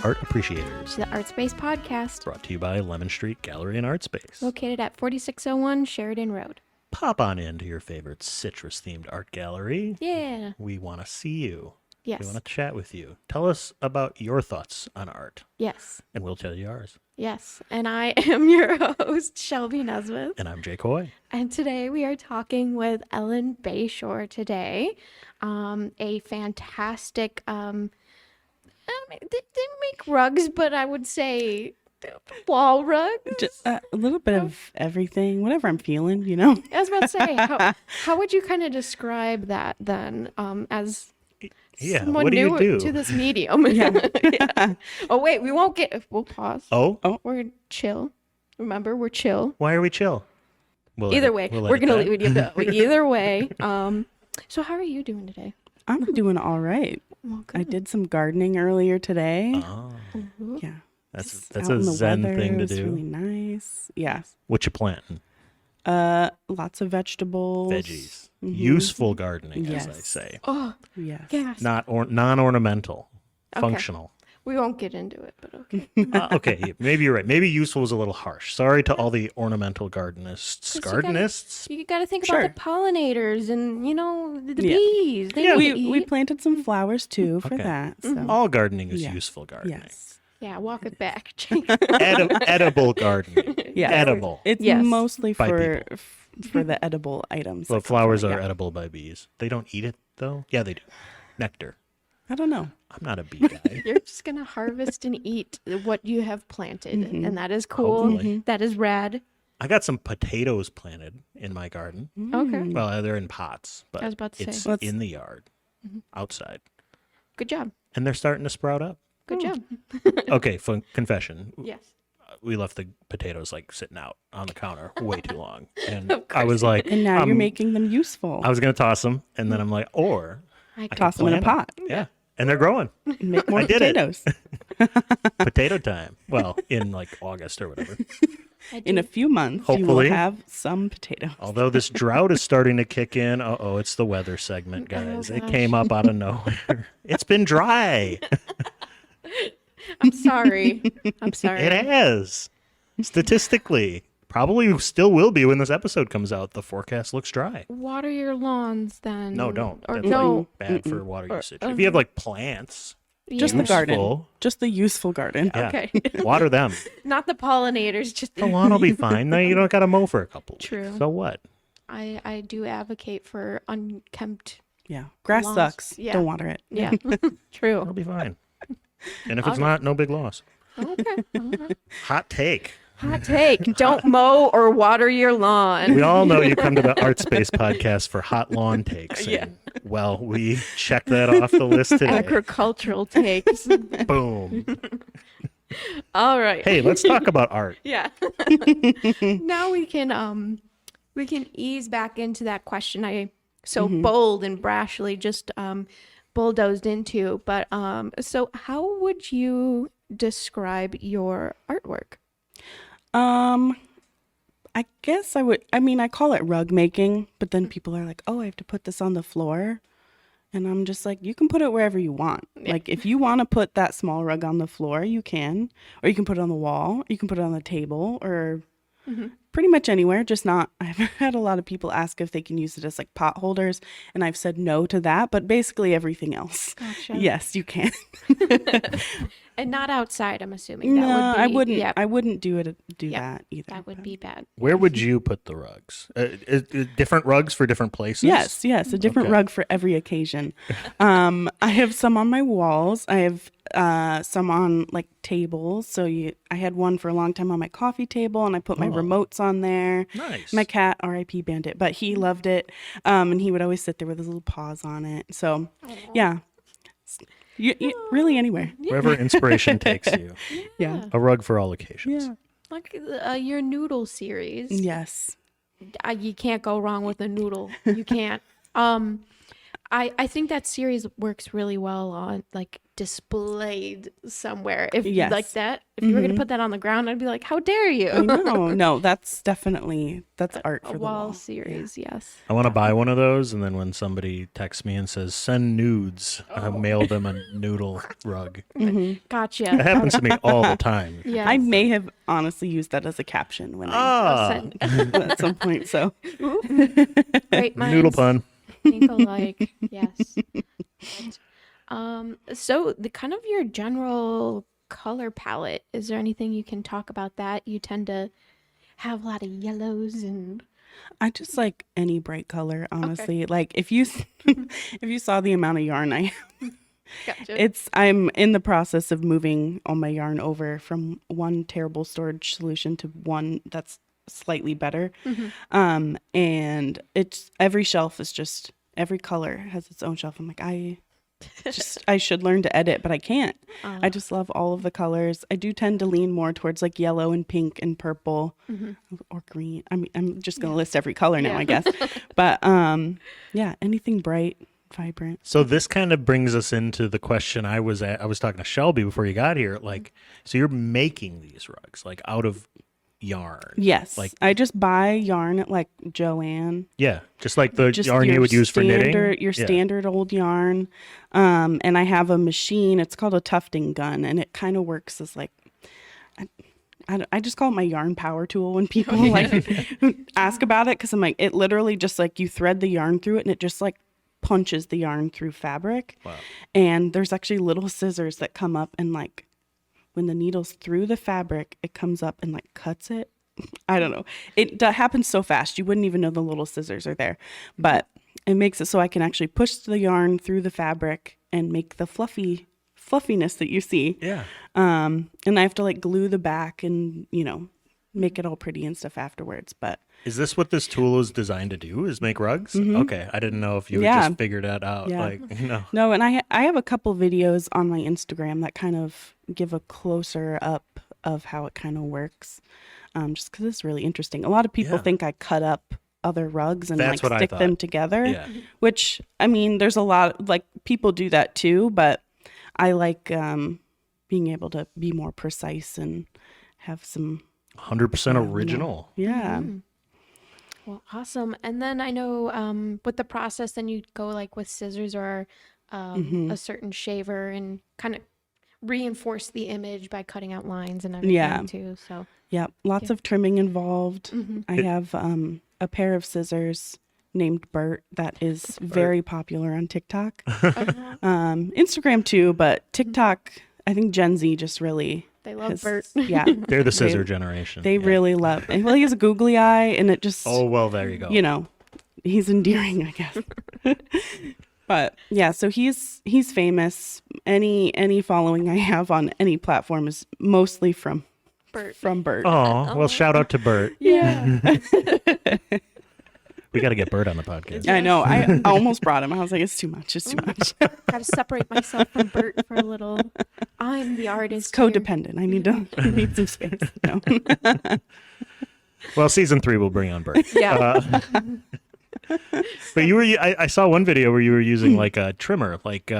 art appreciators. To the ArtSpace podcast. Brought to you by Lemon Street Gallery and ArtSpace. Located at 4601 Sheridan Road. Pop on into your favorite citrus-themed art gallery. Yeah. We want to see you. Yes. We want to chat with you. Tell us about your thoughts on art. Yes. And we'll tell you ours. Yes. And I am your host, Shelby Nesmith. And I'm Jake Hoy. And today we are talking with Ellen Bashore today. A fantastic, they make rugs, but I would say wall rugs. Just a little bit of everything, whatever I'm feeling, you know. I was about to say, how would you kind of describe that then, as someone what do you new do? to this medium? Yeah. Oh wait, we'll pause. Oh? We're chill. Remember, we're chill. Why are we chill? Either way, we're gonna leave you go. Either way. So how are you doing today? I'm doing all right. Well, I did some gardening earlier today. Oh. Mm-hmm. Yeah. That's Out a in the zen weather, thing to it's do. really nice. Yeah. What you planting? Lots of vegetables. Veggies. Mhm. Useful gardening, as I Yes. say. Oh, Yes. yes. Non-ornamental. Okay. Functional. We won't get into it, but okay. Okay, maybe you're right. Maybe useful is a little harsh. Sorry to all the ornamental gardenists. 'Cause Gardenists? You got to think Sure. about the pollinators and the Yeah. bees. They Yeah. need to We eat. planted some flowers too for Okay. that. So. All gardening is Yeah. useful gardening. Yes. Yeah, walk it back. Edible gardening. Yeah. Edible. It's Yes. mostly By for people. for the edible items. Well, that come flowers from it, are yeah. edible by bees. They don't eat it, though? Yeah, they do. Nectar. I don't know. I'm not a bee guy. You're just going to harvest and eat what you have planted. Mhm. And that is cool. Hopefully. That is rad. I got some potatoes planted in my garden. Okay. Mm. Well, they're in pots, but I was about to it's say. Let's- in the yard, Mhm. outside. Good job. And they're starting to sprout up. Good Oh. job. Okay, confession. Yes. We left the potatoes like sitting out on the counter way too long. And Of I was like, And now you're um, making them useful. I was going to toss them. And then I'm like, or I I can Toss them in a plant 'em. pot. Yeah. And they're growing. Make more I did it. potatoes. Potato time. Well, in like August or whatever. In a few months, you Hopefully. will have some potatoes. Although this drought is starting to kick in. Uh-oh, it's the weather segment, guys. It gosh. came up out of nowhere. It's been dry. I'm sorry. I'm sorry. It has. Statistically. Probably still will be when this episode comes out. The forecast looks dry. Water your lawns then. No, don't. Or That's no. like bad for water Or- usage. If you have like plants, Just Yeah. the garden. useful. Just the useful garden. Yeah. Okay. Water them. Not the pollinators, just The lawn will be fine. No, you don't got to mow for a couple weeks. True. So what? I do advocate for unkempt. Yeah. Grass Lawns. sucks. Yeah. Don't water it. Yeah. It'll True. be fine. And if it's Okay. not, no big loss. Okay. Hot take. Hot take. Don't mow or water your lawn. We all know you come to the ArtSpace podcast for hot lawn takes. Yeah. And, well, we checked that off the list today. Agricultural takes. Boom. All right. Hey, let's talk about art. Yeah. Now we can ease back into that question I so bold and brashly just bulldozed into. But so how would you describe your artwork? I guess I call it rug making, but then people are like, oh, I have to put this on the floor. And I'm just like, you can put it wherever you want. Like, if you want to put that small rug on the floor, you can. Or you can put it on the wall. You can put it on the table or pretty much anywhere. Just not, I've had a lot of people ask if they can use it as like pot holders. And I've said no to that. But basically everything else. Gotcha. Yes, you can. And not outside, I'm assuming. No, That would be, I wouldn't. Yeah, I wouldn't do Yeah, that either. that would but- be bad. Where would you put the rugs? Different rugs for different places? Yes, a different Okay. rug for every occasion. I have some on my walls. I have some on like tables. So I had one for a long time on my coffee table, and I put my Oh. remotes on there. Nice. My cat, R.I.P. Bandit, but he loved it, and he would always sit there with his little paws on it. So, yeah, really anywhere. Wherever inspiration takes you. Yeah. A rug for all occasions. Yeah. Like your noodle series. Yes. You can't go wrong with a noodle. You can't. I think that series works really well on like displayed somewhere. If Yes. like that, if you were gonna put that on the ground, I'd be like, how dare you? I know. No, that's art A for the wall wall. series, yes. I want to buy one of those, and then when somebody texts me and says send nudes, I mail them a noodle rug. That Gotcha. happens to me all the time. Yeah. I may have honestly used that as a caption when Ah, at some point. So Great minds noodle pun. think alike. Yes. So the kind of your general color palette, is there anything you can talk about that? You tend to have a lot of yellows and I just like any bright color, honestly. Like if you saw the amount of yarn I gotcha. I'm in the process of moving all my yarn over from one terrible storage solution to one that's slightly better. And it's every shelf is just every color has its own shelf. I'm like, I should learn to edit, but I can't. I just love all of the colors. I do tend to lean more towards like yellow and pink and purple or green. I mean, I'm just going to list every color now, I guess. But yeah, anything bright, vibrant. So this kind of brings us into the question I was talking to Shelby before you got here. Like, so you're making these rugs like out of yarn? Yes. Like, I just buy yarn at like Joann. yeah, just like the Just yarn you your would use for knitting. Your Yeah. standard old yarn. And I have a machine. It's called a tufting gun, and it kind of works as like, I just call it my yarn power tool when people like ask about it, because I'm like, it literally just like you thread the yarn through it, and it just like punches the yarn through fabric. Wow. And there's actually little scissors that come up, and like when the needle's through the fabric, it comes up and like cuts it. I don't know. It happens so fast. You wouldn't even know the little scissors are there. But it makes it so I can actually push the yarn through the fabric and make the fluffiness that you see. Yeah. And I have to like glue the back and, make it all pretty and stuff afterwards. But Is this what this tool is designed to do? Is make rugs? Okay, I didn't know if you had just figured that out. Yeah. Like, no. No, and I have a couple videos on my Instagram that kind of give a closer up of how it kind of works, just because it's really interesting. A lot of people Yeah. think I cut up other rugs and That's what I stick them thought. together, Yeah. which, I mean, there's a lot, like, people do that too, but I like being able to be more precise and have some, 100% original. yeah. Well, awesome. And then I know with the process, then you go like with scissors or a certain shaver and kind of reinforce the image by cutting out lines and everything Yeah. too. So Yeah, lots of trimming involved. I have a pair of scissors named Bert that is very popular on TikTok. Instagram too, but TikTok, I think Gen Z just really they love Bert. Yeah. They're the scissor generation. They Yeah. really love. And well, he has a googly eye, and it just Oh, well, there you go. he's endearing, I guess. But yeah, so he's famous. Any following I have on any platform is mostly from Bert. Bert. Oh, well, shout out to Bert. Yeah. We got to get Bert on the podcast. I know. I almost brought him. I was like, it's too much. It's too much. Got to separate myself from Bert for a little. I'm the artist. here. Codependent. I need some space. No. Well, season 3 will bring on Bert. Yeah. But I saw one video where you were using like a trimmer, like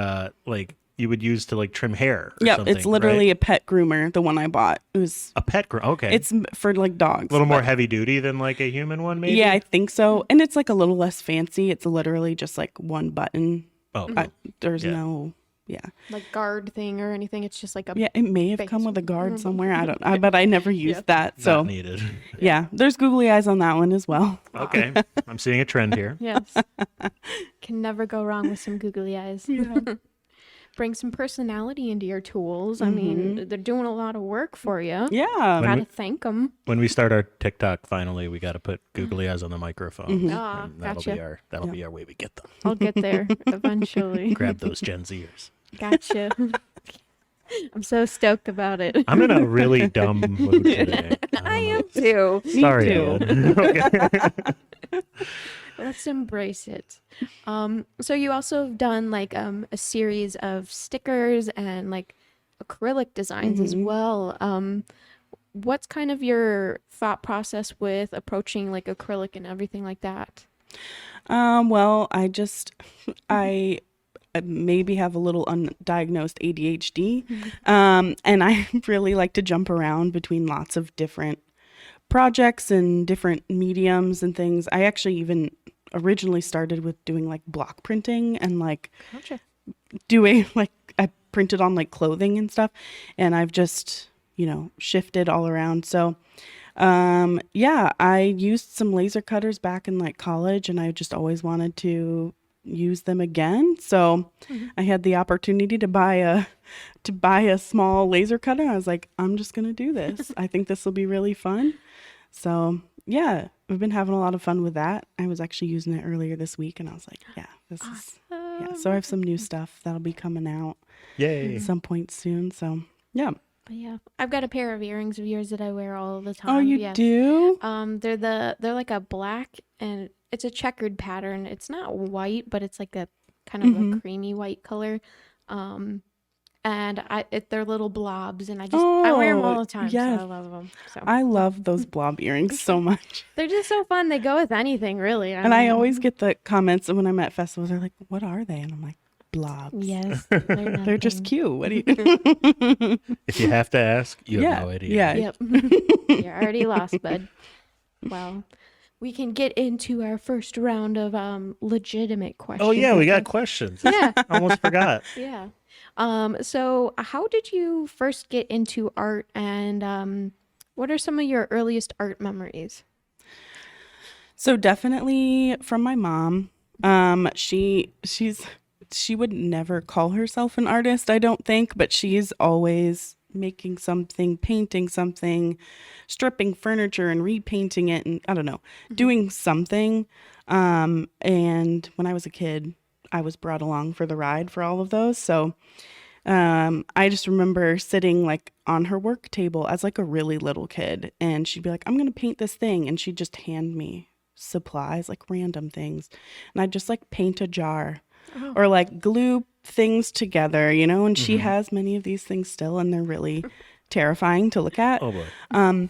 you would use to like trim hair. Or Yeah, something, it's literally right? a pet groomer. The one I bought. It was. a pet. Okay. It's for like dogs. a little more but- heavy duty than like a human one, maybe. Yeah, I think so. And it's like a little less fancy. It's literally just like one button. Oh, There's Yeah. no. Yeah. like guard thing or anything. It's just like a Yeah, it may have Base. come with a guard somewhere. I don't know. But I never used that. So not needed. yeah, there's googly eyes on that one as well. Okay, I'm seeing a trend here. yes. Can never go wrong with some googly eyes. Bring some personality into your tools. I mean, they're doing a lot of work for you. Yeah. Gotta thank them. When we start our TikTok, finally, we got to put googly eyes on the microphone. Ah, And that'll gotcha. be our way we get them. I'll get there eventually. Grab those Gen Zers. Gotcha. I'm so stoked about it. I'm in a really dumb mood today. I am too. Sorry. too. Ed. Okay. Let's embrace it. So you also have done like a series of stickers and like acrylic designs as well. What's kind of your thought process with approaching like acrylic and everything like that? Well, I maybe have a little undiagnosed ADHD. And I really like to jump around between lots of different projects and different mediums and things. I actually even originally started with doing like block printing and like Gotcha. doing like I printed on like clothing and stuff, and I've just, shifted all around. So yeah, I used some laser cutters back in like college, and I just always wanted to use them again. So I had the opportunity to buy a small laser cutter. I was like, I'm just gonna do this. I think this will be really fun. So yeah, we've been having a lot of fun with that. I was actually using it earlier this week, and I was like, yeah, this is yeah. So I have some new stuff that'll be coming out Yay. at some point soon. So yeah. But yeah, I've got a pair of earrings of yours that I wear all the time. Oh, you yes. do? They're like a black, and it's a checkered pattern. It's not white, but it's like a kind of a creamy white color. And they're little blobs, and I wear them all the time. Yes. So I love them. So I love those blob earrings so much. they're just so fun. They go with anything, really. And I always get the comments when I'm at festivals. They're like, "What are they?" And I'm like, "Blobs." Yes, They're just cute. What do you? If you have to ask, you have no idea. Yeah. Yep. You're already lost, bud. Well, we can get into our first round of legitimate questions. Oh yeah, we I got think. questions. Yeah. Almost forgot. Yeah. So how did you first get into art, and what are some of your earliest art memories? So definitely from my mom. She would never call herself an artist, I don't think, but she's always making something, painting something, stripping furniture and repainting it, and I don't know, doing something. And when I was a kid, I was brought along for the ride for all of those. So I just remember sitting like on her work table as like a really little kid, and she'd be like, I'm going to paint this thing. And she'd just hand me supplies, like random things. And I'd just like paint a jar or like glue things together, and she has many of these things still, and they're really terrifying to look at. Oh boy.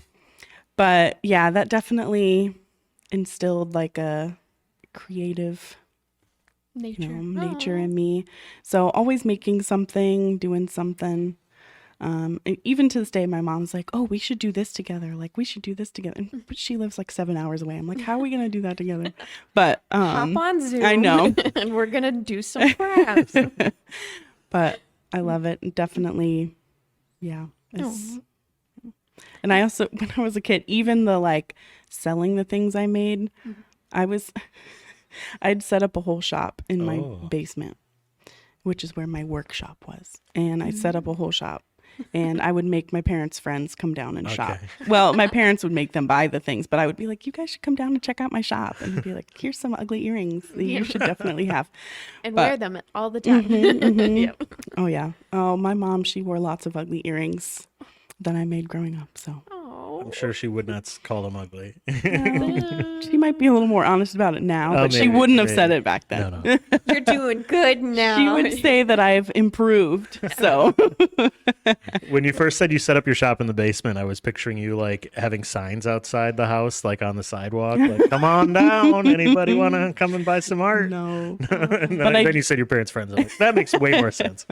But yeah, that definitely instilled like a creative nature in me. So always making something, doing something. And even to this day, my mom's like, "Oh, we should do this together. Like, we should do this together." But she lives like 7 hours away. I'm like, "How are we gonna do that together?" But Hop on Zoom. I know. And we're gonna do some crafts. But I love it. And definitely, yeah. And I also, when I was a kid, even the like selling the things I made, I'd set up a whole shop in my basement, which is where my workshop was. And I set up a whole shop, and I would make my parents' friends come down and shop. Well, my parents would make them buy the things, but I would be like, "You guys should come down and check out my shop." And they'd be like, "Here's some ugly earrings that you should definitely have." And wear them all the time. Yep. Oh, yeah. Oh, my mom, she wore lots of ugly earrings that I made growing up, so. I'm sure she would not call them ugly. She might be a little more honest about it now, but she maybe, wouldn't have said it back then. No. You're doing good now. She would say that I've improved, so. When you first said you set up your shop in the basement, I was picturing you like having signs outside the house, like on the sidewalk, like, "Come on down, anybody want to come and buy some art?" No. And then you said your parents' friends. I'm like, that makes way more sense.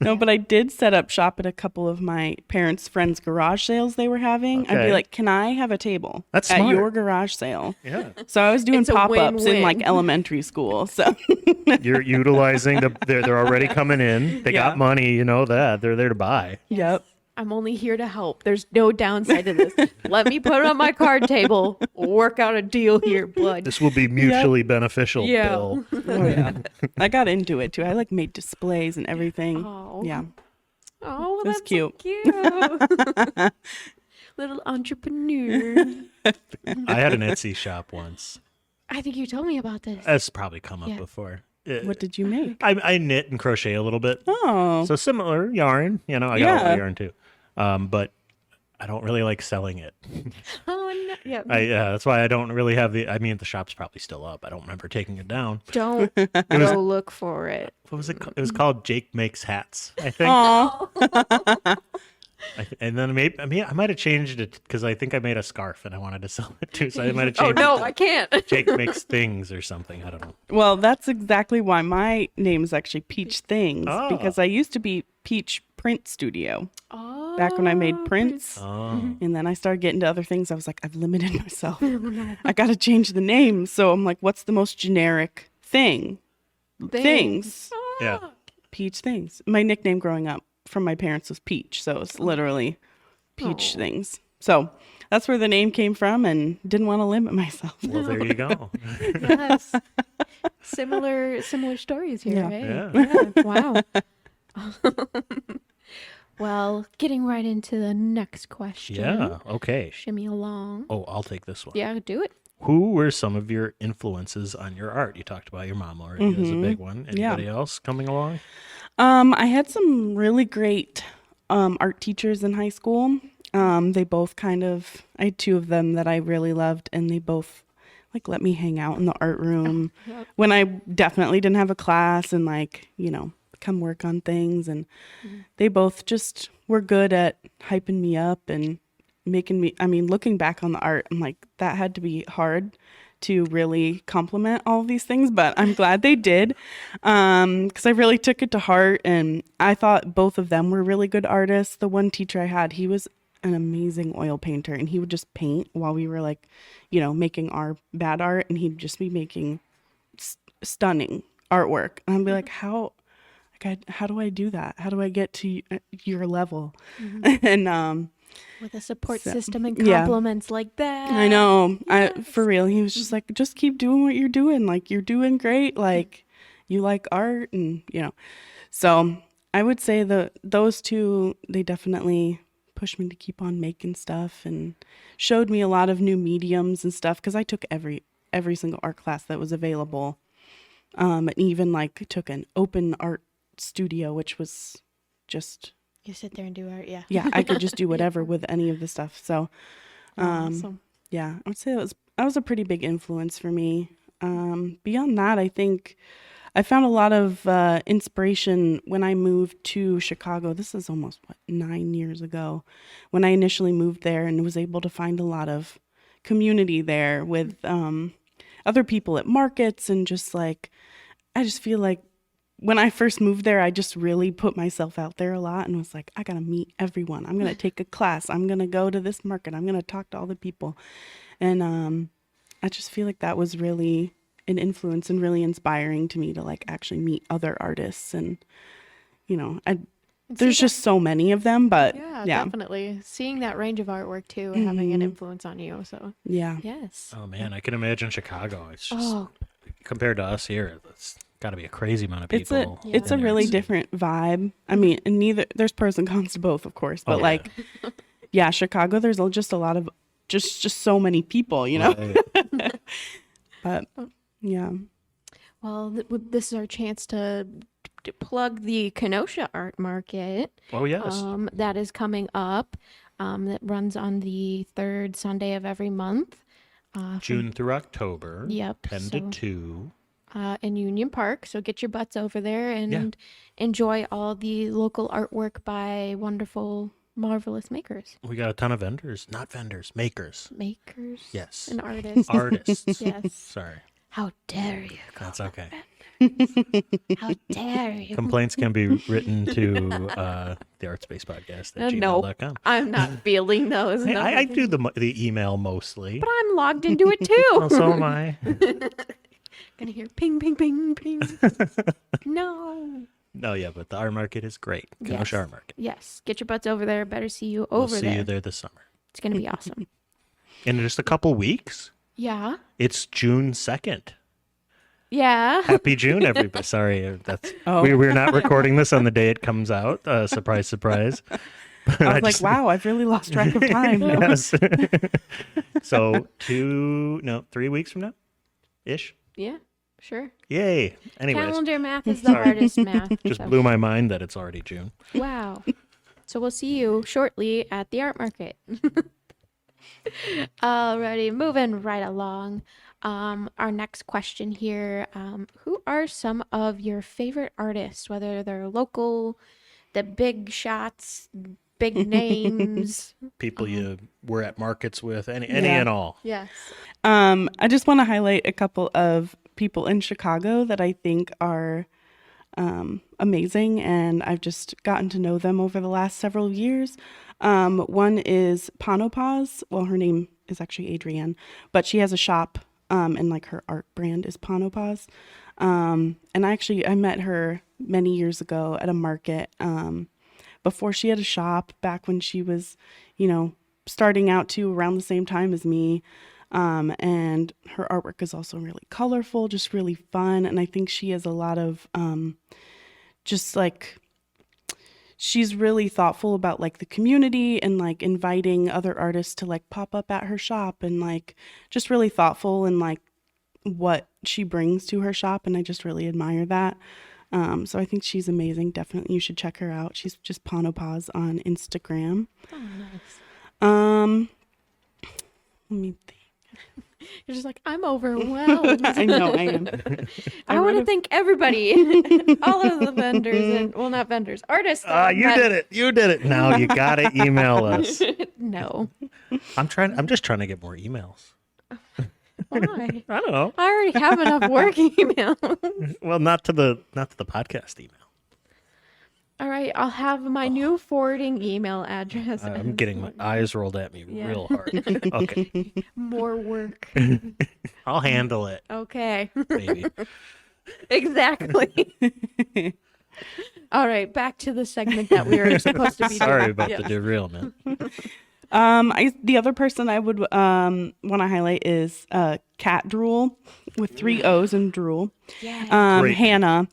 No, but I did set up shop at a couple of my parents' friends' garage sales they were having. I'd be like, "Can I have a table That's at smart. your garage sale?" Yeah. So I was doing It's a pop-ups in win-win. like elementary school. So You're utilizing they're already coming in. They Yeah. got money, that. They're there to buy. yep. I'm only here to help. There's no downside to this. Let me put it on my card table. Work out a deal here, bud. This will be mutually beneficial, Yeah. Bill. Oh yeah. I got into it too. I like made displays and everything. Oh. Yeah. Oh, It was that's cute. So cute. Little entrepreneur. I had an Etsy shop once. I think you told me about this. That's probably come up Yeah. before. What did you make? I knit and crochet a little bit. Oh. So similar yarn, I got a lot Yeah. of yarn too. But I don't really like selling it. Oh, no. Yeah. That's why I don't really have the shop's probably still up. I don't remember taking it down. Don't go look for it. What was it called? It was called Jake Makes Hats, I think. Aw. And then maybe I might have changed it because I think I made a scarf and I wanted to sell it too. So I might have Oh changed no, it I can't. to Jake Makes Things or something. I don't know. Well, that's exactly why my name is actually Peach Things, Oh. because I used to be Peach Print Studio Oh, back when I made prints. Oh. And then I started getting to other things. I was like, I've limited myself. I got to change the name. So I'm like, what's the most generic thing? Things. Yeah. Peach Things. My nickname growing up from my parents was Peach. So it's literally Peach Oh. Things. So that's where the name came from, and didn't want to limit myself. Well, there you go. Yes. Similar stories here, Yeah. right? Yeah. Yeah. Wow. Well, getting right into the next question. Yeah. Okay. Shimmy along. Oh, I'll take this one. Yeah, do it. Who were some of your influences on your art? You talked about your mom already as a big one. Anybody else coming along? I had some really great art teachers in high school. They both I had two of them that I really loved, and they both like let me hang out in the art room when I definitely didn't have a class, and come work on things. And they both just were good at hyping me up and making me, looking back on the art, I'm like, that had to be hard to really compliment all of these things, but I'm glad they did, because I really took it to heart, and I thought both of them were really good artists. The one teacher I had, he was an amazing oil painter, and he would just paint while we were making our bad art, and he'd just be making stunning artwork, and I'd be like, how do I do that? How do I get to your level? And With a support system and yeah. compliments like that. I know. Yes. For real. He was just like, just keep doing what you're doing. Like, you're doing great. Like, you like art, and So I would say those two, they definitely pushed me to keep on making stuff and showed me a lot of new mediums and stuff, because I took every single art class that was available. And even took an open art studio, which was just, You sit there and do art, yeah. yeah, I could just do whatever with any of the stuff. So Awesome. yeah, I would say that was a pretty big influence for me. Beyond that, I think I found a lot of inspiration when I moved to Chicago. This is almost 9 years ago, when I initially moved there, and was able to find a lot of community there with other people at markets, and just I just feel like when I first moved there, I just really put myself out there a lot, and was like, I gotta meet everyone. I'm gonna take a class. I'm gonna go to this market. I'm gonna talk to all the people. And I just feel like that was really an influence and really inspiring to me to actually meet other artists. And, there's just so many of them, but Yeah, yeah. definitely. Seeing that range of artwork too, having an influence on you. So, Yeah. yes. Oh man, I can imagine Chicago. It's just Oh, compared to us here, it's got to be a crazy amount of It's people. it's a in your really city. different vibe. I mean, and there's pros and cons to both, of course, but Oh, yeah. yeah, Chicago, there's just a lot of just so many people, Right. but yeah. well, this is our chance to plug the Kenosha Art Market. Oh yes. That is coming up. That runs on the third Sunday of every month. June through October. Yep, 10 so- to 2. In Union Park. So get your butts over there and enjoy all the local artwork by wonderful, marvelous makers. We got a ton of vendors, not vendors, makers. Makers. Yes. And artists. Artists. Yes. Sorry. How dare you? That's okay. How dare you? Complaints can be written to the ArtSpace podcast at No, gmail.com. I'm not feeling those. Hey, no. I do the email mostly. But I'm logged into it too. Well, so am I. Gonna hear ping, ping, ping, ping. No. No, yeah, but the art market is great. Kenosha Yes. Art Market. Yes. Get your butts over there. Better see you We'll over see there. you there this summer. It's gonna be awesome. In just a couple weeks. Yeah. It's June 2nd. Yeah. Happy June, everybody. Sorry, that's Oh. we're not recording this on the day it comes out. Surprise, surprise. I was like, wow, I've really lost track of time. Yes. So 3 weeks from now, ish. Yeah. Sure. Yay. Anyways, Calendar math is the Sorry. hardest math. just so- blew my mind that it's already June. Wow. So we'll see you shortly at the art market. Alrighty, moving right along. Our next question here. Who are some of your favorite artists, whether they're local, the big shots, big names. People you were at markets with, any and all. Yes. I just want to highlight a couple of people in Chicago that I think are amazing, and I've just gotten to know them over the last several years. One is Panopaz. Well, her name is actually Adrienne, but she has a shop, and like her art brand is Panopaz. And I met her many years ago at a market, before she had a shop, back when she was, starting out too, around the same time as me. And her artwork is also really colorful, just really fun. And I think she has a lot of, she's really thoughtful about like the community and like inviting other artists to like pop up at her shop, and like just really thoughtful and like what she brings to her shop. And I just really admire that. So I think she's amazing. Definitely you should check her out. She's just Panopaz on Instagram. Oh, nice. Let me think. You're just like, I'm overwhelmed. I know I am. I want to thank everybody, all of the vendors, and well, not vendors, artists. You did it. Now you gotta email us. No. I'm just trying to get more emails. Why? I don't know. I already have enough work email. Well, not to the podcast email. All right, I'll have my new forwarding email address. I'm getting my eyes rolled at me real hard. Okay. More work. I'll handle it. Okay. Maybe. Exactly. All right, back to the segment that we were supposed to be doing. Sorry about the derailment. The other person I would want to highlight is Cat Drool with 3 O's in Drool. Yeah. Hannah.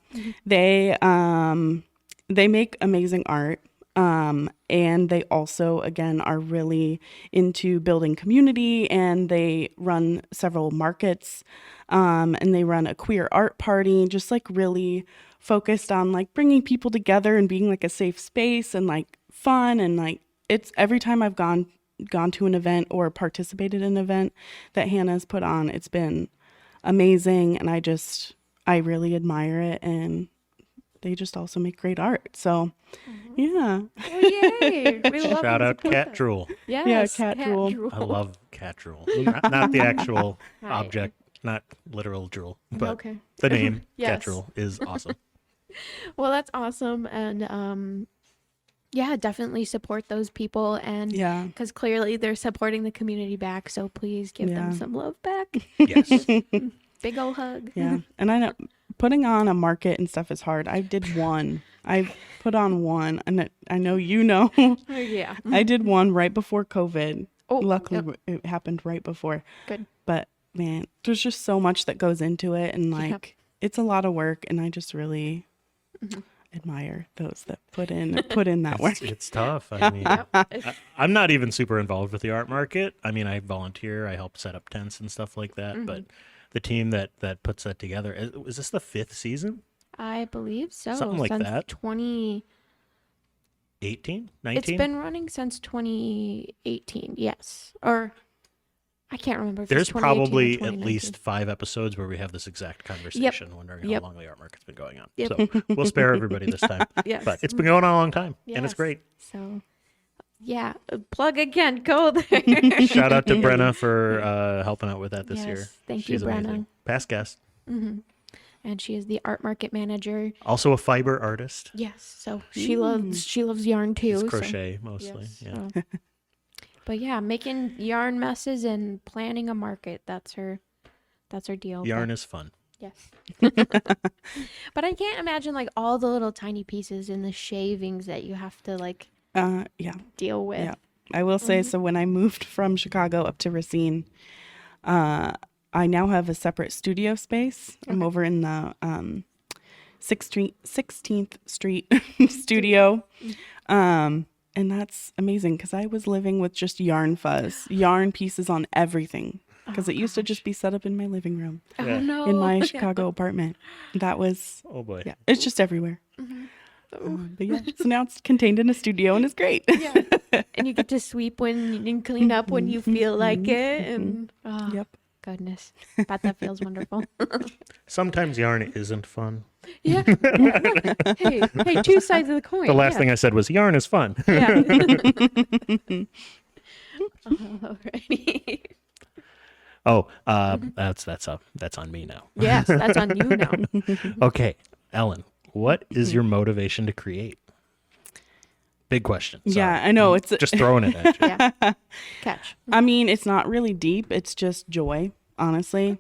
They make amazing art. And they also, again, are really into building community, and they run several markets, and they run a queer art party, just like really focused on like bringing people together and being like a safe space and like fun. And like, it's every time I've gone to an event or participated in an event that Hannah's put on, it's been amazing. And I really admire it. And they just also make great art. So, yeah. Oh, yay. Shout out Cat Drool. Yes, yeah, Cat Drool. I love Cat Drool. Not the actual object, not literal drool, but the name Cat Drool is awesome. Well, that's awesome. And yeah, definitely support those people. And because clearly they're supporting the community back. So please give them some love back. Yes. Big ol' hug. Yeah. And I know putting on a market and stuff is hard. I did one. I put on one, and I know you know. Yeah. I did one right before COVID. Oh, luckily it happened right before. Good. But man, there's just so much that goes into it, and like it's a lot of work, and I just really admire those that put in that work. It's tough. I mean, I'm not even super involved with the art market. I mean, I volunteer, I help set up tents and stuff like that, but the team that puts that together, is this the 5th season? I believe so. Something like since that. 2018, 19? It's been running since 2018, yes. Or I can't remember if There's it's 2018 or probably at 2019. least 5 episodes where we have this exact conversation, wondering how Yep. long the art market's been going on. Yep. So we'll spare everybody this time. Yes. But it's been going on a long time, and it's Yes. great. So, yeah, plug again, go there. Shout out to Brenna for helping out with that this year. Thank you, She's Brenna. amazing. Past guest. And she is the art market manager. Also a fiber artist. Yes, so she loves yarn too. She's crochet mostly. Yes, Yeah. so. But yeah, making yarn messes and planning a market, that's her deal. Yarn is fun. Yes. But I can't imagine like all the little tiny pieces and the shavings that you have to like deal with. Yeah. I will say, so when I moved from Chicago up to Racine, I now have a separate studio space. I'm over in the 16th Street studio. And that's amazing because I was living with just yarn pieces on everything. Because it used to just be set up in my living room. Yeah. Oh no. In my Chicago apartment. That was, Oh boy. yeah, it's just everywhere. But yeah, so now it's contained in a studio and it's great. Yeah. And you get to sweep and clean up when you feel like it. And Yep. goodness. Bet that feels wonderful. Sometimes yarn isn't fun. Yeah. Hey, two sides of the coin. The last thing I said was yarn is fun. Yeah. Alrighty. Oh, that's on me now. Yes, that's on you now. Okay, Ellen, what is your motivation to create? Big question. Sorry. Yeah, I know. It's Just throwing it at you. Yeah. Catch. I mean, it's not really deep. It's just joy, honestly.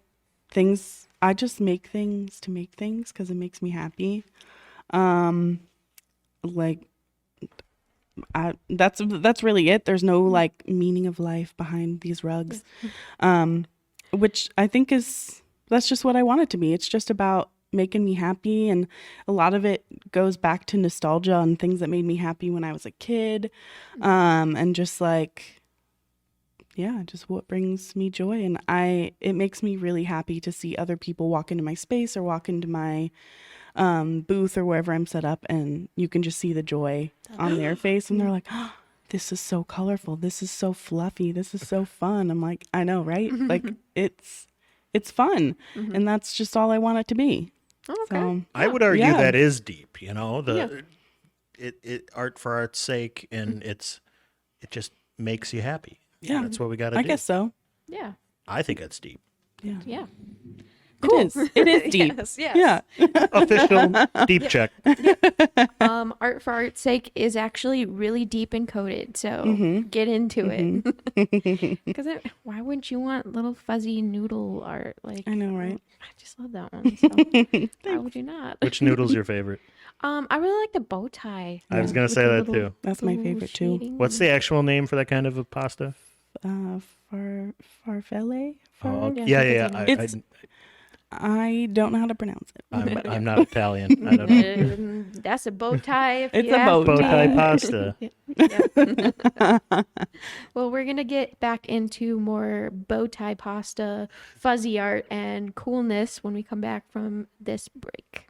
I just make things to make things because it makes me happy. That's really it. There's no like meaning of life behind these rugs, which I think that's just what I want it to be. It's just about making me happy, and a lot of it goes back to nostalgia and things that made me happy when I was a kid, and just like, yeah, just what brings me joy. And it makes me really happy to see other people walk into my space or walk into my booth or wherever I'm set up, and you can just see the joy on their face, and they're like, oh, this is so colorful, this is so fluffy, this is so fun. I'm like, I know, right? Like it's fun, and that's just all I want it to be. Okay. So I would argue Yeah. that is deep, it art for art's sake, and it just makes you happy. Yeah. That's what we got to do. I guess so. Yeah. I think that's deep. Yeah. Yeah. It is deep. Yes, yes. Yeah. Official deep check. Art for art's sake is actually really deep and coded, so get into it. Because why wouldn't you want little fuzzy noodle art? Like, I know, right? I just love that one. So why would you not? Which noodle's your favorite? I really like the bow tie. I was going to With say the that little- too. That's my little favorite too. shading. What's the actual name for that kind of a pasta? Farfalle? Oh, Yeah, yeah. It's- I don't know how to pronounce it. I'm not Italian. I don't know. That's a bow tie. If It's you a ask bow Bow me. tie pasta. Yeah. Well, we're gonna get back into more bow tie pasta, fuzzy art, and coolness when we come back from this break.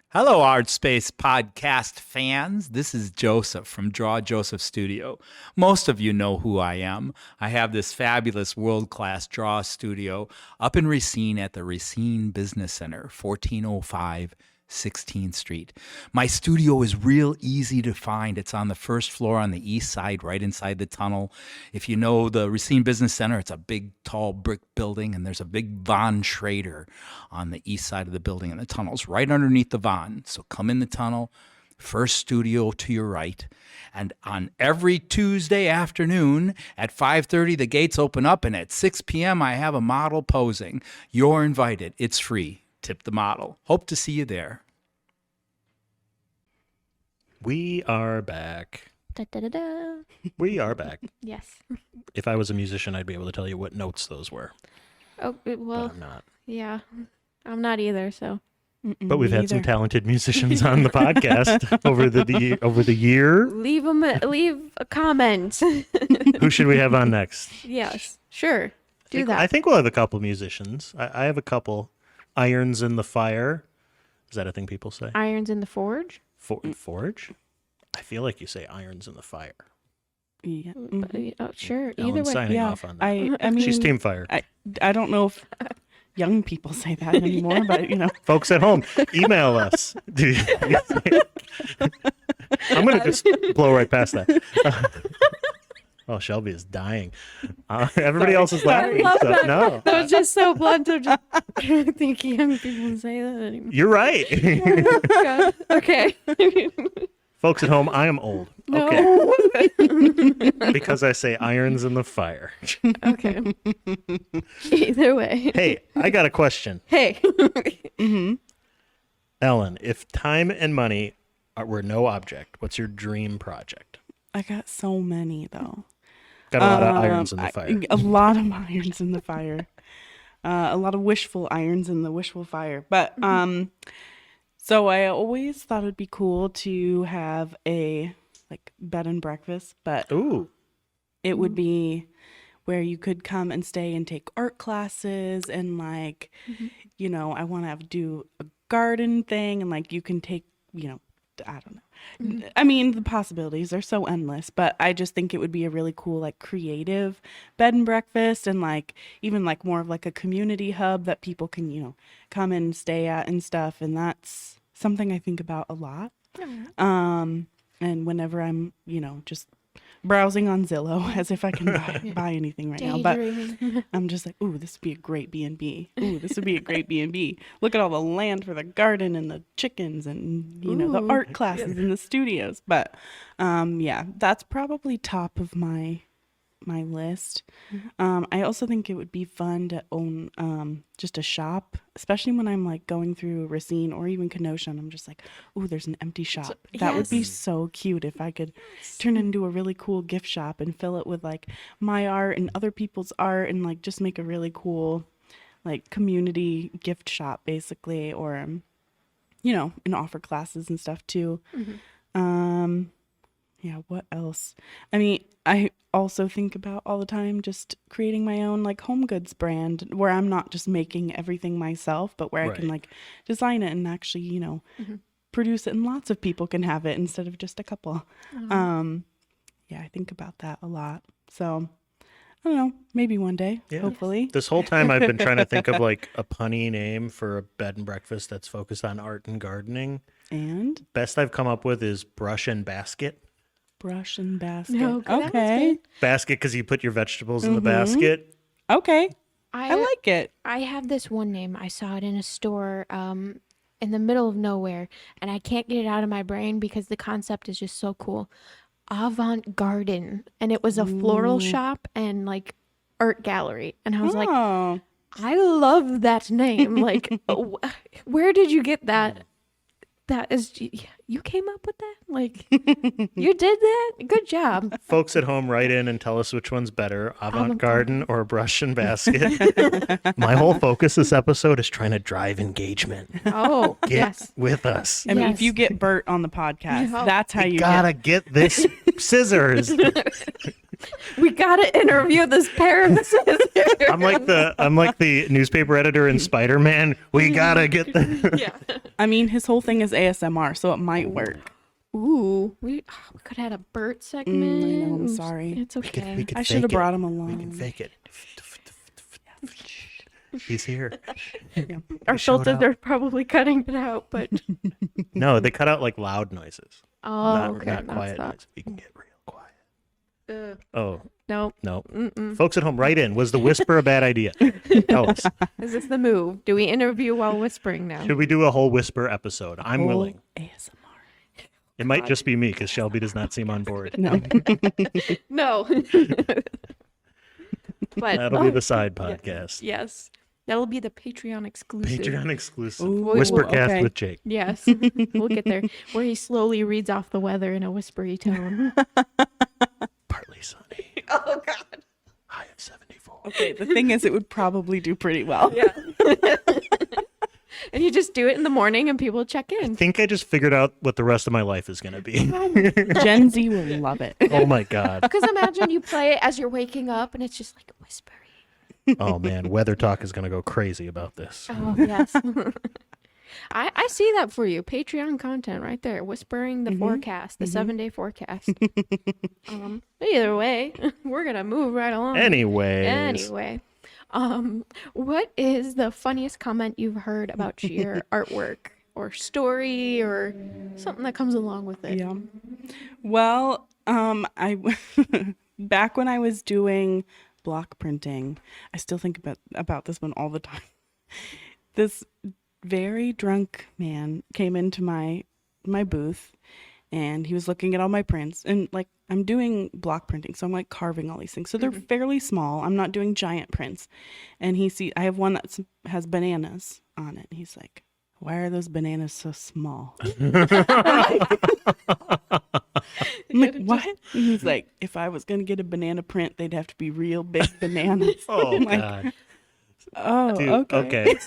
Hello, ArtSpace podcast fans. This is Joseph from Draw Joseph Studio. Most of you know who I am. I have this fabulous world-class draw studio up in Racine at the Racine Business Center, 1405 16th Street. My studio is real easy to find. It's on the first floor on the east side, right inside the tunnel. If you know the Racine Business Center, it's a big, tall brick building, and there's a big Von Schrader on the east side of the building, and the tunnel's right underneath the Von. So come in the tunnel, first studio to your right. And on every Tuesday afternoon at 5:30, the gates open up, and at 6 p.m., I have a model posing. You're invited. It's free. Tip the model. Hope to see you there. We are back. Da, da, da, da. We are back. Yes. If I was a musician, I'd be able to tell you what notes those were. Oh well, But I'm not. yeah. I'm not either. So But we've had some Neither. talented musicians on the podcast over the year. leave a comment. Who should we have on next? Yes, sure. Do I that. think we'll have a couple musicians. I have a couple. Irons in the fire. Is that a thing people say? Irons in the forge. Forge? I feel like you say irons in the fire. Yeah. But, oh, sure. Ellen's Either way. signing Yeah. off on that. I mean, She's team fire. I don't know if young people say that anymore, but you know. Folks at home, email us. I'm going to just blow right past that. Oh, Shelby is dying. Everybody else is laughing. love So, that. no, That was just so blunt. I just I don't think young people say that anymore. you're right. God. Okay. Folks at home, I am old. No. Okay. Because I say irons in the fire. Okay. Either way. Hey, I got a question. Hey. Ellen, if time and money were no object, what's your dream project? I got so many though. Got a lot of irons in the fire. A lot of irons in the fire. A lot of wishful irons in the wishful fire. But so I always thought it'd be cool to have a like bed and breakfast, but Ooh. it would be where you could come and stay and take art classes and like, you know, I want to do a garden thing and like you can take, you know, I don't know. I mean, the possibilities are so endless, but I just think it would be a really cool, like, creative bed and breakfast, and like even like more of like a community hub that people can, come and stay at and stuff. And that's something I think about a lot. And whenever I'm, just browsing on Zillow as if I can buy anything right now, but I'm just like, ooh, this would be a great B&B. Ooh, this would be a great B&B. Look at all the land for the garden and the chickens and the art classes and the studios. But that's probably top of my list. I also think it would be fun to own just a shop, especially when I'm like going through Racine or even Kenosha, and I'm just like, ooh, there's an empty shop. That would be so cute if I could turn it into a really cool gift shop and fill it with like my art and other people's art, and like just make a really cool like community gift shop basically, or and offer classes and stuff too. What else? I mean, I also think about all the time just creating my own like home goods brand where I'm not just making everything myself, but where I can like design it and actually, produce it and lots of people can have it instead of just a couple. I think about that a lot. So I don't know, maybe one day, hopefully. This whole time I've been trying to think of like a punny name for a bed and breakfast that's focused on art and gardening. And best I've come up with is brush and basket. Brush and basket. No, okay. Basket because you put your vegetables in the basket. Okay. I like it. I have this one name. I saw it in a store in the middle of nowhere, and I can't get it out of my brain because the concept is just so cool. Avant Garden, and it was a floral shop and like art gallery, and I was like, I love that name. Like, where did you get that? That is, you came up with that? Like, you did that? Good job. Folks at home, write in and tell us which one's better, Avant Garden or Brush and Basket. My whole focus this episode is trying to drive engagement. Oh, Get with us. I mean, if you get Bert on the podcast, that's how you gotta get this scissors. We gotta interview this pair of scissors. I'm like the newspaper editor in Spider-Man. We gotta get the. I mean, his whole thing is ASMR, so it might work. Ooh, we could have had a Bert segment. I know, I'm sorry. It's okay. We could I should have brought him along. We can fake it. He's here. Our filters are probably cutting it out, but no, they cut out like loud noises. Oh, not quiet noise. We can get real quiet. Oh. Nope. No. Folks at home, write in. Was the whisper a bad idea? Tell us. Is this the move? Do we interview while whispering now? Should we do a whole whisper episode? I'm willing. ASMR. It might just be me because Shelby does not seem on board. No. No. But that'll be the side podcast. Yes. That'll be the Patreon exclusive. Patreon exclusive. Ooh, Whispercast okay. with Jake. Yes. We'll get there. Where he slowly reads off the weather in a whispery tone. Partly sunny. Oh, God. High of 74. Okay, the thing is, it would probably do pretty well. Yeah. And you just do it in the morning and people check I in. think I just figured out what the rest of my life is going to be. Gen Z will love it. Oh, my God. Because imagine you play it as you're waking up and it's just like whispery. Oh, man. Weather Talk is going to go crazy about this. Oh, yes. I see that for you. Patreon content right there. Whispering the forecast, the 7-day forecast. Either way, we're going to move right along. Anyway. What is the funniest comment you've heard about your artwork or story or something that comes along with it? Yeah. Well, I back when I was doing block printing, I still think about this one all the time. This very drunk man came into my booth, and he was looking at all my prints, and like I'm doing block printing, so I'm like carving all these things, so they're fairly small. I'm not doing giant prints. And I have one that has bananas on it, and he's like, why are those bananas so small? I'm like, what? And he's like, if I was gonna get a banana print, they'd have to be real big bananas. Oh, I'm like, God. oh, Dude, okay.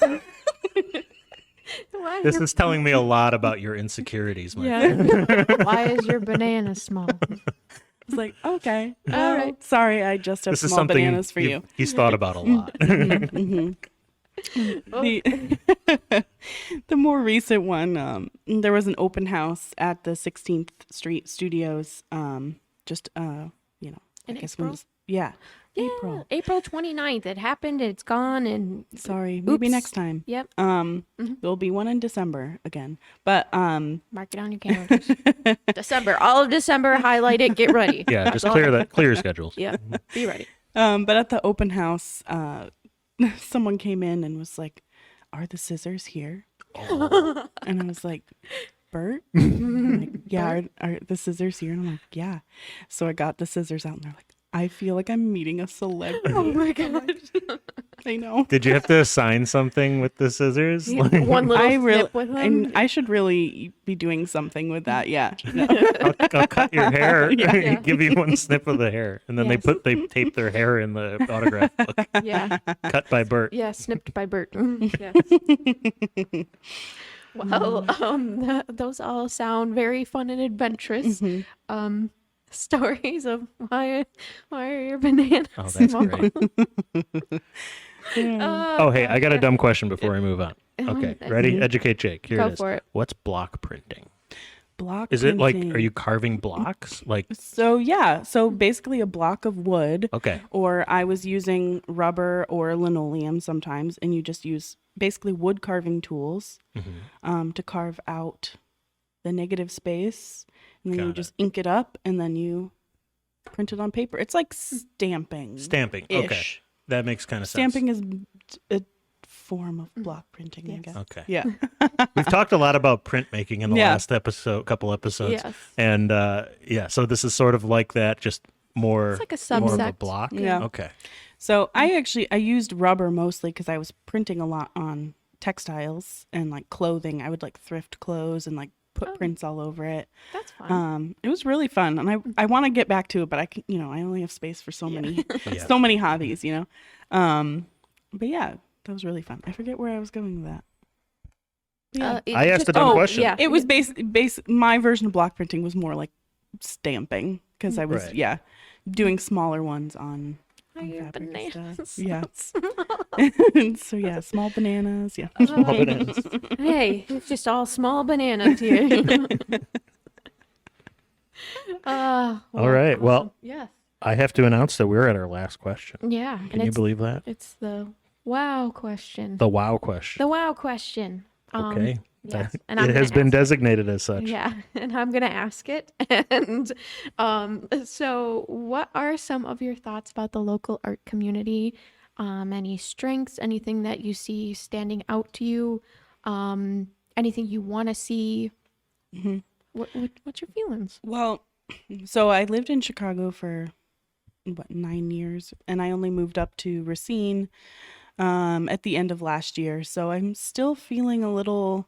This is telling me a lot about your insecurities, my friend. Yeah. Why is your banana small? It's like, okay, All right. sorry, I just have This is small something bananas for you. he's thought about a lot. The The more recent one, there was an open house at the 16th Street Studios. Just you know, I In guess when April? was, yeah, April. April 29th. It happened. It's gone. And Sorry, maybe Oops. next time. yep, There'll be one in December again, but mark it on your calendars. December, all of December. Highlight it. Get ready. Yeah, just clear your schedules. Yeah, be ready. but at the open house, someone came in and was like, "Are the scissors here?" And I was like, "Bert?" I'm like, yeah, are the scissors here? And I'm like, "Yeah." So I got the scissors out, and they're like, "I feel like I'm meeting a celebrity." Oh my god. I know. Did you have to assign something with the scissors? Like, One little I really, snip with them. and I should really be doing something with that. Yeah. No. I'll cut your hair, Yeah. give you one snip of the hair, and then Yes. they tape their hair in the autograph book. Yeah. Cut by Bert. Yeah, snipped by Bert. Yes. Well, those all sound very fun and adventurous. Stories of why are your bananas Oh, that's small? great. Oh, hey, I got a dumb question before we move on. Okay, ready? Educate Jake. Here Go it is. for it. What's block printing? Block. Is it like, printing. are you carving blocks? Like, So yeah, so basically a block of wood. okay, Or I was using rubber or linoleum sometimes, and you just use basically wood carving tools to carve out the negative space, and then you Got just ink it up, and then you print it on paper. It's like stamping. stamping. Okay, Ish. that makes kind of sense. Stamping is a form of block printing, I guess. Okay. Yeah. We've talked a lot about printmaking in the Yeah. last couple episodes. Yes. And yeah, so this is sort of like that, just more, It's like a more of a subsect. block. Yeah. Okay. So I used rubber mostly because I was printing a lot on textiles and like clothing. I would like thrift clothes and like put prints all over it. That's fun. It was really fun, and I want to get back to it, but I only have space for so many so many hobbies, but yeah, that was really fun. I forget where I was going with that. Yeah. I asked a dumb question. Yeah. It was my version of block printing was more like stamping because I was Right. doing smaller ones on Your fabric and bananas. stuff. Yeah. So yeah, small bananas. Yeah. Small bananas. Hey, it's just all small bananas here. All right. Well, yes. I have to announce that we're at our last question. Yeah. Can you believe that? It's the wow question. The wow question. The wow question. Okay. Yes. That- And I'm it has gonna been ask- designated as such. Yeah, and I'm gonna ask it. And so, what are some of your thoughts about the local art community? Any strengths? Anything that you see standing out to you? Anything you want to see? What's your feelings? Well, so I lived in Chicago for 9 years, and I only moved up to Racine at the end of last year. So I'm still feeling a little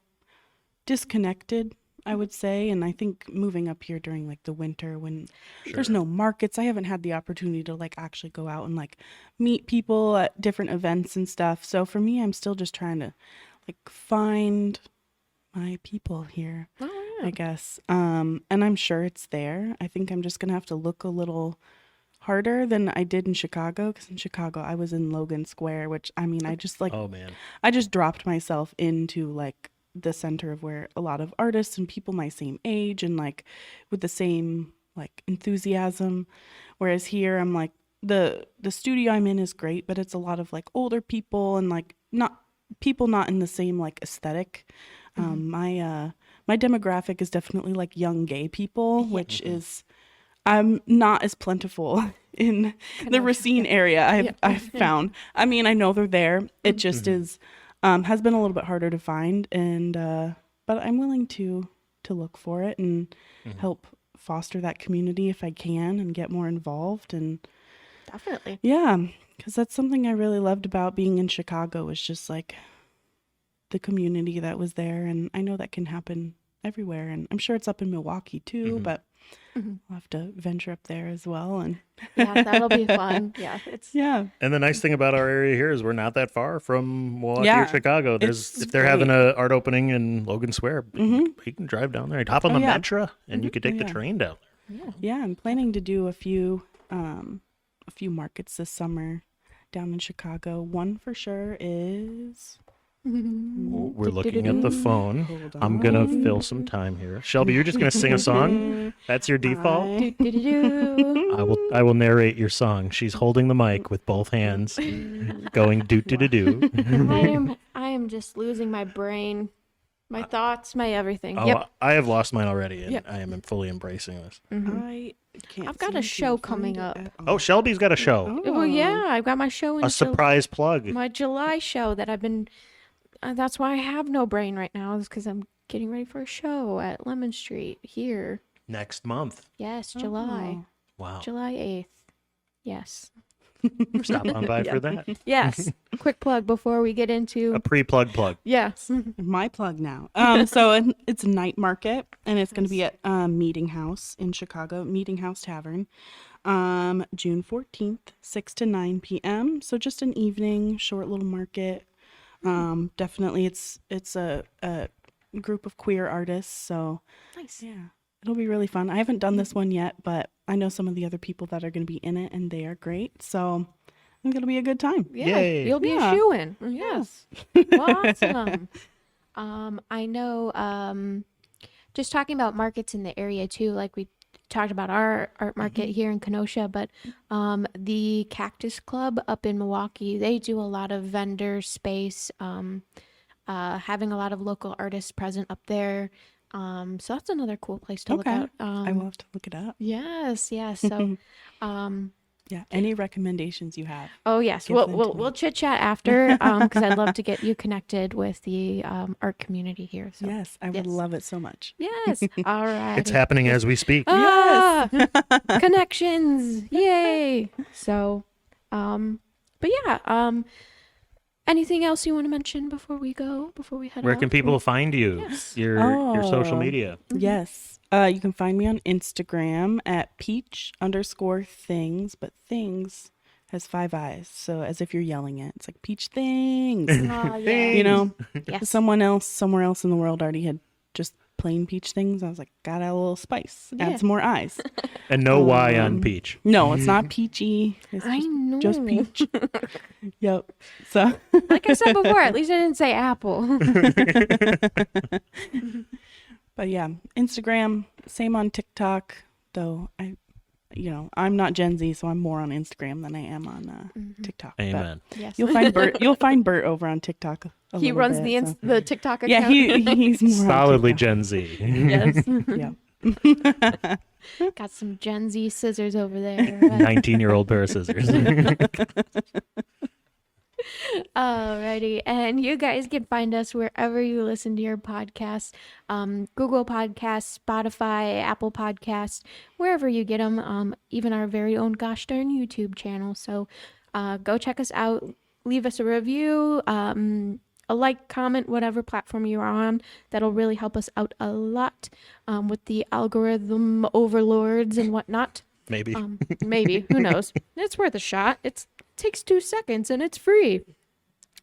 disconnected, I would say. And I think moving up here during like the winter when there's no markets, I haven't had the opportunity to like actually go out and like meet people at different events and stuff. So for me, I'm still just trying to like find my people here, I guess. And I'm sure it's there. I think I'm just gonna have to look a little harder than I did in Chicago, because in Chicago I was in Logan Square, which I mean I just like Oh man. I just dropped myself into like the center of where a lot of artists and people my same age and like with the same like enthusiasm, whereas here I'm like the studio I'm in is great, but it's a lot of like older people and like not in the same like aesthetic. My demographic is definitely like young gay people, which is I'm not as plentiful in the Racine area. I've found. I mean, I know they're there. It just is has been a little bit harder to find, and but I'm willing to look for it and help foster that community if I can and get more involved. And Definitely. yeah, because that's something I really loved about being in Chicago, was just like the community that was there. And I know that can happen everywhere, and I'm sure it's up in Milwaukee too, but I'll have to venture up there as well. And Yeah, that'll be fun. Yeah, it's yeah, And the nice thing about our area here is we're not that far from Milwaukee Yeah, or Chicago. There's it's if they're having a art opening in Logan Square, you can drive down there. You hop on the yeah. Metra, and you could take the yeah. train down. yeah, I'm planning to do a few markets this summer down in Chicago. One for sure is We're looking at the phone. I'm gonna fill some time here. Shelby, you're just gonna sing a song. That's your default. I will narrate your song. She's holding the mic with both hands, going do do do do. I am just losing my brain, my thoughts, my everything. Oh, Yep. I have lost mine already, and Yep. I am fully embracing this. I can't. I've got a seem to show find coming it up. at all. Oh, Shelby's got a show, Well, yeah, I've got my show in a surprise plug. my July show that I've been. That's why I have no brain right now, is because I'm getting ready for a show at Lemon Street here. Next month. Yes, July. Wow. July 8th. Yes. Stop on by for that. Yes. Quick plug before we get into. A plug. Yes. My plug now. So it's a night market, and it's going to be at Meeting House in Chicago, Meeting House Tavern, June 14th, 6 to 9 p.m. So just an evening, short little market. Definitely, it's a group of queer artists, so Nice. yeah, it'll be really fun. I haven't done this one yet, but I know some of the other people that are going to be in it, and they are great. So I think it'll be a good time. Yeah. Yay. You'll be Yeah. a shoo-in. Yes. Awesome. I know, just talking about markets in the area too, like we talked about our art market here in Kenosha, but the Cactus Club up in Milwaukee, they do a lot of vendor space, having a lot of local artists present up there. So that's another cool place to look Okay. out. I will have to look it up. Yes, yes. So, Yeah, any recommendations you have? oh yes, Give we'll them we'll, to we'll me. chit chat after, because I'd love to get you connected with the art community here. So Yes, I would yes. love it so much. yes, all right. It's happening as we speak. Ah, connections, yay! So, but yeah, anything else you want to mention before we go? Before we head Where out? can people find you? Yes. Your social Oh. media. Yes. You can find me on Instagram at peach_things, but things has 5 eyes. So as if you're yelling it. It's like peach things. Ah, yeah. You know, Yes. someone else somewhere else in the world already had just plain peach things. I was like, gotta add a little spice. Yeah. Add some more eyes. And no Y on peach. No, it's not peachy. It's I know. just peach. Yep. So Like I said before, at least I didn't say apple. but yeah, Instagram, same on TikTok, though I'm not Gen Z, so I'm more on Instagram than I am on TikTok. But Amen. Yes. You'll find Bert. You'll find Bert over on TikTok. He runs the TikTok account. Yeah, he's more Solidly on Gen Z. Yes. TikTok. Yeah. Got some Gen Z scissors over there. 19-year-old pair of scissors. Alrighty, and you guys can find us wherever you listen to your podcasts, Google Podcasts, Spotify, Apple Podcasts, wherever you get them, even our very own gosh darn YouTube channel. So go check us out, leave us a review, a like, comment, whatever platform you're on. That'll really help us out a lot with the algorithm overlords and whatnot. Maybe. Maybe, who knows? It's worth a shot. It takes 2 seconds and it's free.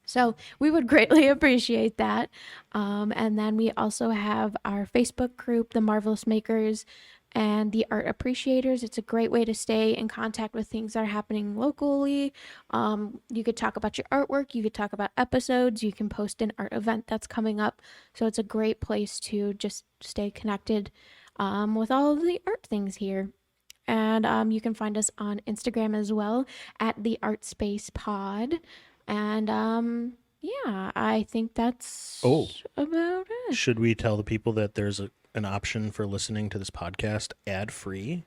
So we would greatly appreciate that. And then we also have our Facebook group, The Marvelous Makers and the Art Appreciators. It's a great way to stay in contact with things that are happening locally. You could talk about your artwork. You could talk about episodes. You can post an art event that's coming up. So it's a great place to just stay connected with all of the art things here. And you can find us on Instagram as well at the ArtSpace Pod. And yeah, I think that's about it. Should we tell the people that there's an option for listening to this podcast ad-free?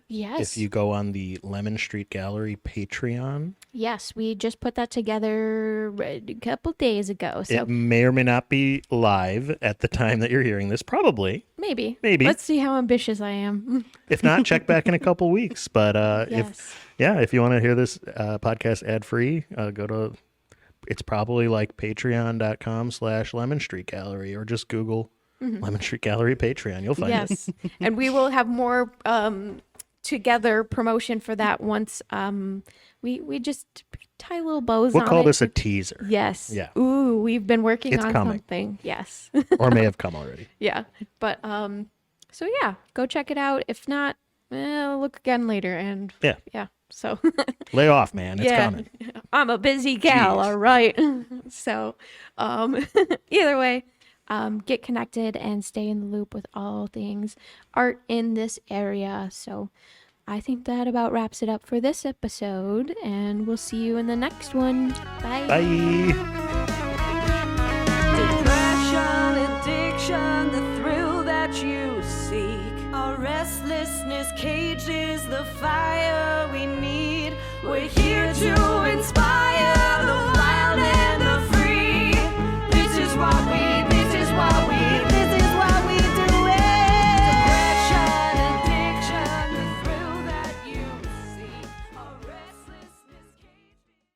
Yes. If you go on the Lemon Street Gallery Patreon. Yes, we just put that together a couple days ago. So It may or may not be live at the time that you're hearing this. Probably. maybe. Maybe. Let's see how ambitious I am. If not, check back in a couple weeks. But Yes. if you want to hear this podcast ad-free, go to, it's probably like patreon.com/Lemon Street Gallery, or just Google Lemon Street Gallery Patreon. You'll find it. Yes. And we will have more together promotion for that once we just tie little bows We'll on call it. this a teaser. Yes. Yeah. Ooh, we've been working It's on coming. something. Yes. Or may have come already. Yeah. But so yeah, go check it out. If not, look again later. And Yeah. yeah, So Lay off, man. It's yeah, coming. I'm a busy gal, Jeez. all right. So either way, get connected and stay in the loop with all things art in this area. So I think that about wraps it up for this episode, and we'll see you in the next one. Bye. Bye. Depression, addiction, the thrill that you seek. Our restlessness cages the fire we need. We're here to inspire the wild and the free. This is what we